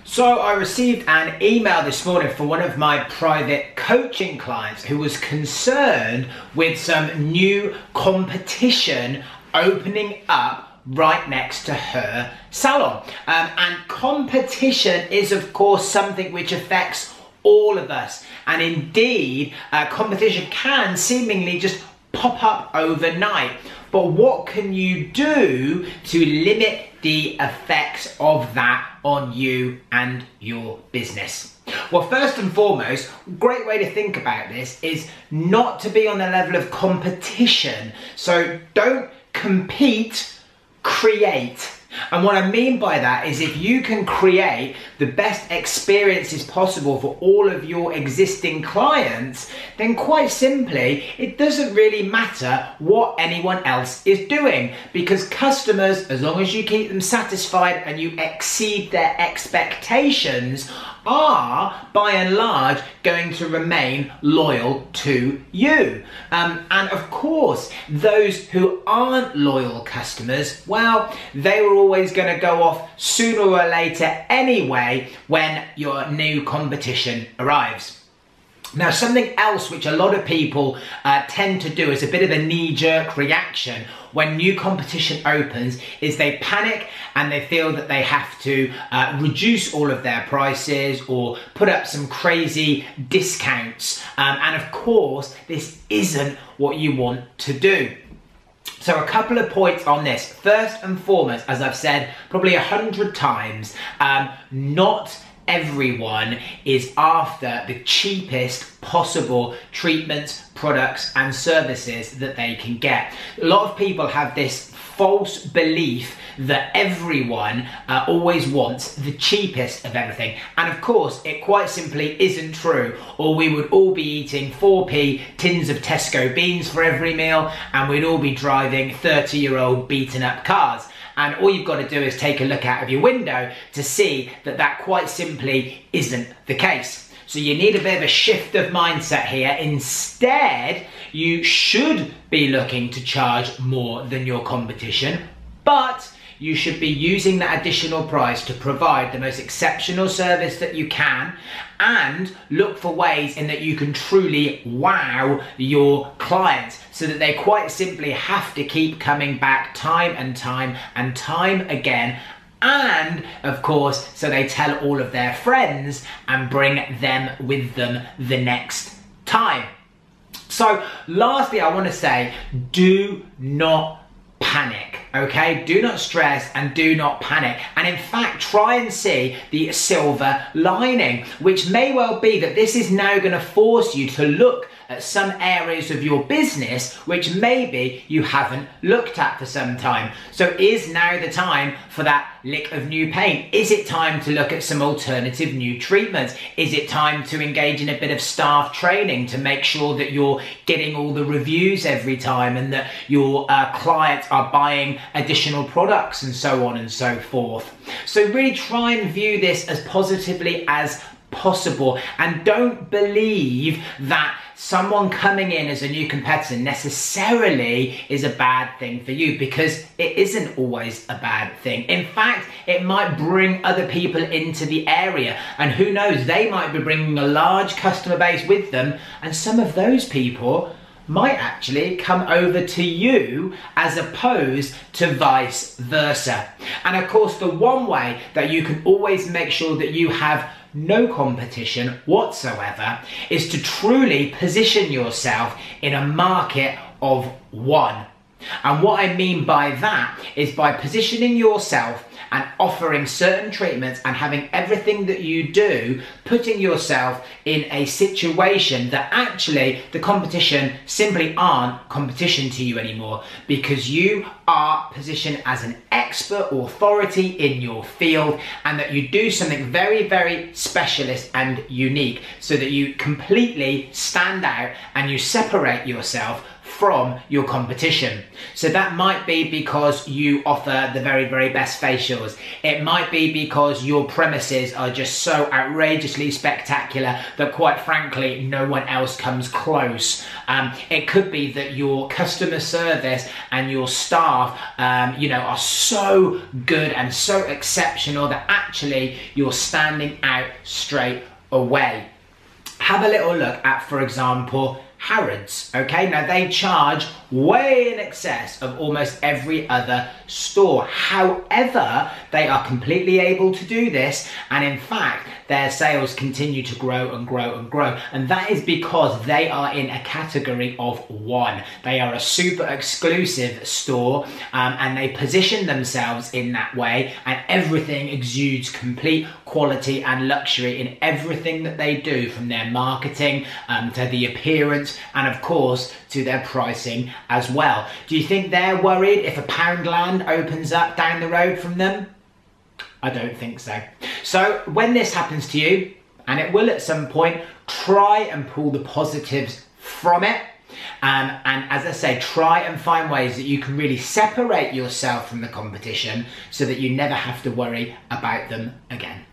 So I received an email this morning from one of my private coaching clients who was concerned with some new competition opening up right next to her salon. And competition is of course something which affects all of us, and indeed competition can seemingly just pop up overnight. But what can you do to limit the effects of that on you and your business? Well, first and foremost, a great way to think about this is not to be on the level of competition. So don't compete, create. And what I mean by that is if you can create the best experiences possible for all of your existing clients, then quite simply, it doesn't really matter what anyone else is doing, because customers, as long as you keep them satisfied and you exceed their expectations, are by and large going to remain loyal to you. And of course, those who aren't loyal customers, well, they were always going to go off sooner or later anyway when your new competition arrives. Now, something else which a lot of people tend to do as a bit of a knee-jerk reaction when new competition opens is they panic and they feel that they have to reduce all of their prices or put up some crazy discounts. And of course, this isn't what you want to do. So a couple of points on this. First and foremost, as I've said probably 100 times, not everyone is after the cheapest possible treatments, products and services that they can get. A lot of people have this false belief that everyone always wants the cheapest of everything, and of course it quite simply isn't true, or we would all be eating 4p tins of Tesco beans for every meal, and we'd all be driving 30-year-old beaten up cars. And all you've got to do is take a look out of your window to see that that quite simply isn't the case. So you need a bit of a shift of mindset here. Instead, you should be looking to charge more than your competition, but you should be using that additional price to provide the most exceptional service that you can, and look for ways in that you can truly wow your clients so that they quite simply have to keep coming back time and time and time again. And of course, so they tell all of their friends and bring them with them the next time. So lastly, I want to say, do not panic, okay? Do not stress and do not panic. And in fact, try and see the silver lining, which may well be that this is now going to force you to look at some areas of your business which maybe you haven't looked at for some time. So is now the time for that lick of new paint? Is it time to look at some alternative new treatments? Is it time to engage in a bit of staff training to make sure that you're getting all the reviews every time and that your clients are buying additional products and so on and so forth? So really try and view this as positively as possible, and don't believe that someone coming in as a new competitor necessarily is a bad thing for you, because it isn't always a bad thing. In fact, it might bring other people into the area, and who knows, they might be bringing a large customer base with them, and some of those people might actually come over to you as opposed to vice versa. And of course, the one way that you can always make sure that you have no competition whatsoever is to truly position yourself in a market of one. And what I mean by that is by positioning yourself and offering certain treatments and having everything that you do, putting yourself in a situation that actually the competition simply aren't competition to you anymore, because you are positioned as an expert authority in your field, and that you do something very, very specialist and unique so that you completely stand out and you separate yourself from your competition. So that might be because you offer the very, very best facials. It might be because your premises are just so outrageously spectacular that quite frankly, no one else comes close. It could be that your customer service and your staff, are so good and so exceptional that actually you're standing out straight away. Have a little look at, for example, Harrods, okay? Now they charge way in excess of almost every other store. However, they are completely able to do this, and in fact, their sales continue to grow and grow and grow. And that is because they are in a category of one. They are a super exclusive store, and they position themselves in that way, and everything exudes complete quality and luxury in everything that they do, from their marketing to the appearance, and of course to their pricing as well. Do you think they're worried if a Poundland opens up down the road from them? I don't think so. So when this happens to you, and it will at some point, try and pull the positives from it. And as I say, try and find ways that you can really separate yourself from the competition so that you never have to worry about them again.